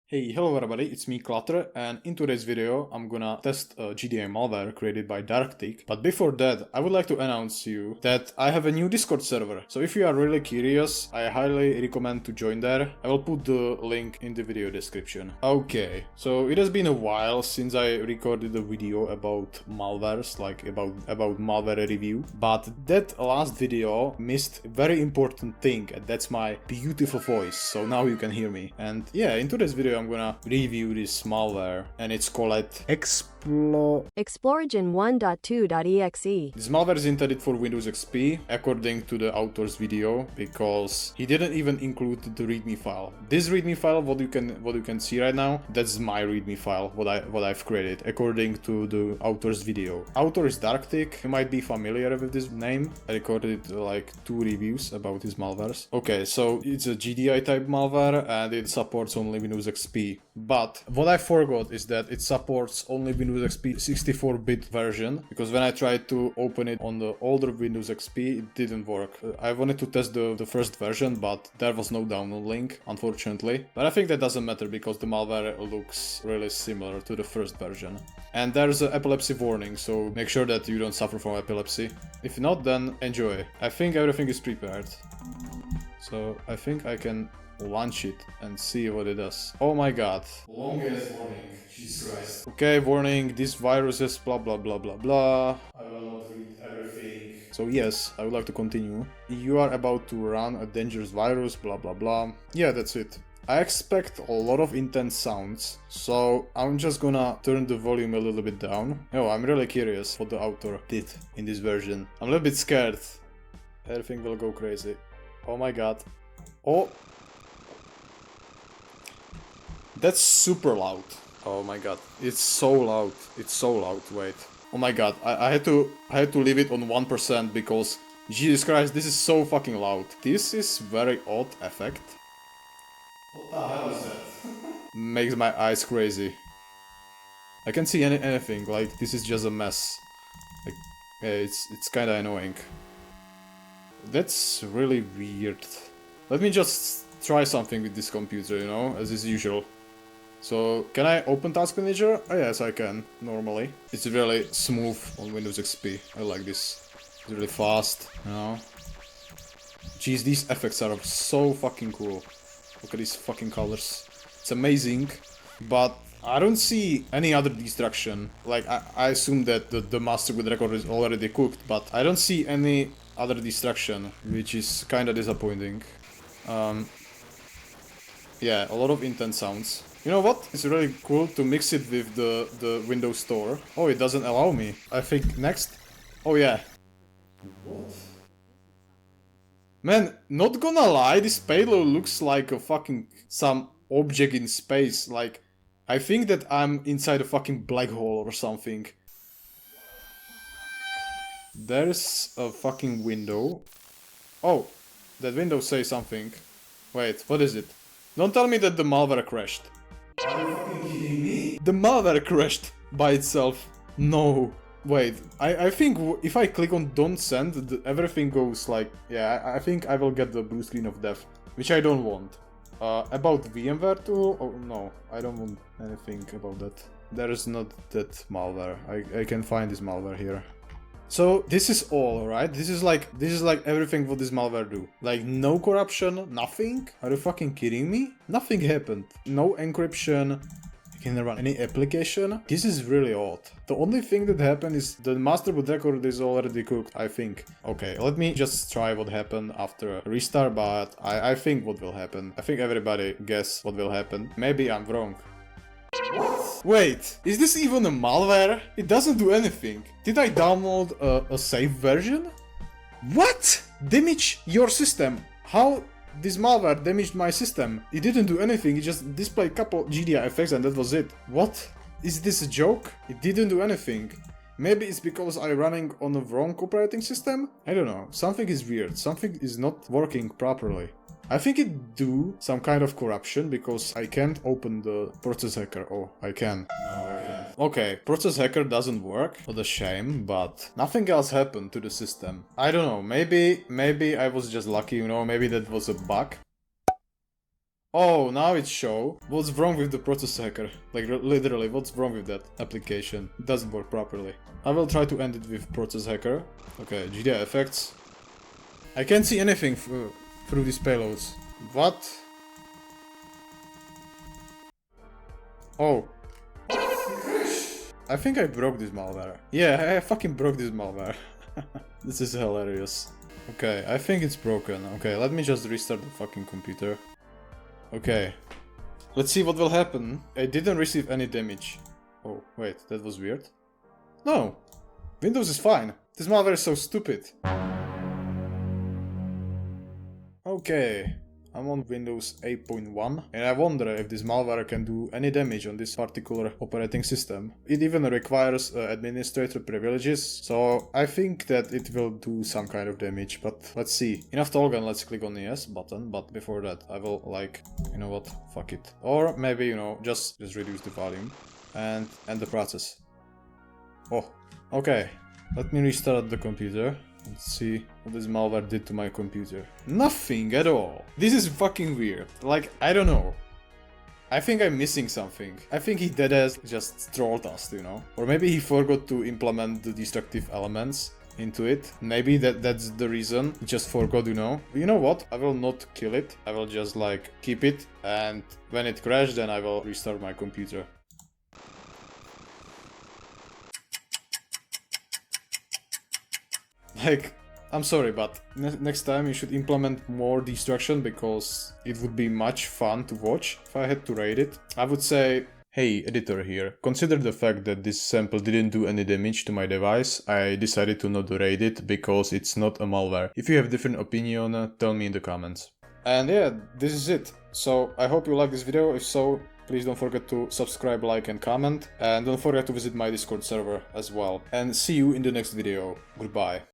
Hey, hello everybody, it's me Clutter, and in today's video I'm gonna test a GDI malware created by Darktick. But before that, I would like to announce you that I have a new Discord server. So if you are really curious, I highly recommend to join there. I will put the link in the video description. Okay, so it has been a while since I recorded a video about malwares, like about malware review. But that last video missed a very important thing, and that's my beautiful voice. So now you can hear me. And yeah, in today's video I'm gonna review this malware, and it's called Explorogen1.2.exe. This malware is intended for Windows XP, according to the author's video, because he didn't even include the README file. This README file, what you can see right now, that's my README file, what I've created, according to the author's video. Author is Darktick. You might be familiar with this name. I recorded like 2 reviews about his malwares. Okay, so it's a GDI type malware, and it supports only Windows XP. But what I forgot is that it supports only Windows XP 64-bit version, because when I tried to open it on the older Windows XP, it didn't work. I wanted to test the first version, but there was no download link, unfortunately. But I think that doesn't matter, because the malware looks really similar to the first version. And there's an epilepsy warning, so make sure that you don't suffer from epilepsy. If not, then enjoy. I think everything is prepared. So I think I can launch it and see what it does. Oh my god. Long ass warning, Jesus Christ. Okay, warning, this virus is blah blah blah blah blah. I will not read everything. So yes, I would like to continue. You are about to run a dangerous virus, blah blah blah. Yeah, that's it. I expect a lot of intense sounds, so I'm just gonna turn the volume a little bit down. Oh, I'm really curious what the author did in this version. I'm a little bit scared. Everything will go crazy. Oh my god. Oh! That's super loud. Oh my god. It's so loud. It's so loud. Wait. Oh my god. I had to leave it on 1% because Jesus Christ, this is so fucking loud. This is very odd effect. What the hell is that? Makes my eyes crazy. I can't see anything. Like, this is just a mess. Like, yeah, it's kind of annoying. That's really weird. Let me just try something with this computer, you know, as is usual. So, can I open Task Manager? Oh yes, I can, normally. It's really smooth on Windows XP. I like this. It's really fast, you know. Jeez, these effects are so fucking cool. Look at these fucking colors. It's amazing, but I don't see any other destruction. Like, I assume that the master with record is already cooked, but I don't see any other destruction, which is kinda disappointing. Yeah, a lot of intense sounds. You know what? It's really cool to mix it with the Windows Store. Oh, it doesn't allow me. I think next. Oh yeah. What? Man, not gonna lie, this payload looks like a fucking some object in space. Like, I think that I'm inside a fucking black hole or something. There's a fucking window. Oh, that window says something. Wait, what is it? Don't tell me that the malware crashed. Are you fucking kidding me? The malware crashed by itself. No. Wait, I think if I click on don't send, everything goes like... Yeah, I think I will get the blue screen of death, which I don't want. About VMware tool? Oh no, I don't want anything about that. There is not that malware. I can find this malware here. So this is all, right? This is like everything what this malware do. Like, no corruption, nothing? Are you fucking kidding me? Nothing happened. No encryption. I can run any application. This is really odd. The only thing that happened is the master boot record is already cooked, I think. Okay, let me just try what happened after a restart, but I think what will happen. I think everybody guess what will happen. Maybe I'm wrong. What? Wait, is this even a malware? It doesn't do anything. Did I download a safe version? What? Damage your system. How this malware damaged my system? It didn't do anything, it just displayed a couple GDI effects and that was it. What? Is this a joke? It didn't do anything. Maybe it's because I'm running on the wrong operating system? I don't know. Something is weird. Something is not working properly. I think it do some kind of corruption because I can't open the process hacker. Oh, I can. No, I can't. Okay, process hacker doesn't work. What a shame, but nothing else happened to the system. I don't know, maybe I was just lucky, you know, maybe that was a bug. Oh, now it show. What's wrong with the process hacker? Like literally, what's wrong with that application? It doesn't work properly. I will try to end it with process hacker. Okay, GDI effects. I can't see anything through these payloads. What? Oh. I think I broke this malware. Yeah, I fucking broke this malware. This is hilarious. Okay, I think it's broken. Okay, let me just restart the fucking computer. Okay. Let's see what will happen. I didn't receive any damage. Oh, wait, that was weird. No! Windows is fine. This malware is so stupid. Okay. I'm on Windows 8.1 and I wonder if this malware can do any damage on this particular operating system. It even requires administrator privileges, so I think that it will do some kind of damage, but let's see. Enough talk and let's click on the yes button, but before that I will you know what, fuck it. Or maybe, you know, just reduce the volume and end the process. Oh, okay. Let me restart the computer. Let's see what this malware did to my computer. Nothing at all. This is fucking weird. Like, I don't know. I think I'm missing something. I think he deadass just trolled us, you know? Or maybe he forgot to implement the destructive elements into it. Maybe that's the reason. He just forgot, you know? You know what? I will not kill it. I will just like keep it, and when it crashes then I will restart my computer. Like, I'm sorry, but next time you should implement more destruction, because it would be much fun to watch if I had to rate it. I would say, hey, editor here, consider the fact that this sample didn't do any damage to my device. I decided to not rate it because it's not a malware. If you have different opinion, tell me in the comments. And yeah, this is it. So I hope you like this video. If so, please don't forget to subscribe, like and comment. And don't forget to visit my Discord server as well. And see you in the next video. Goodbye.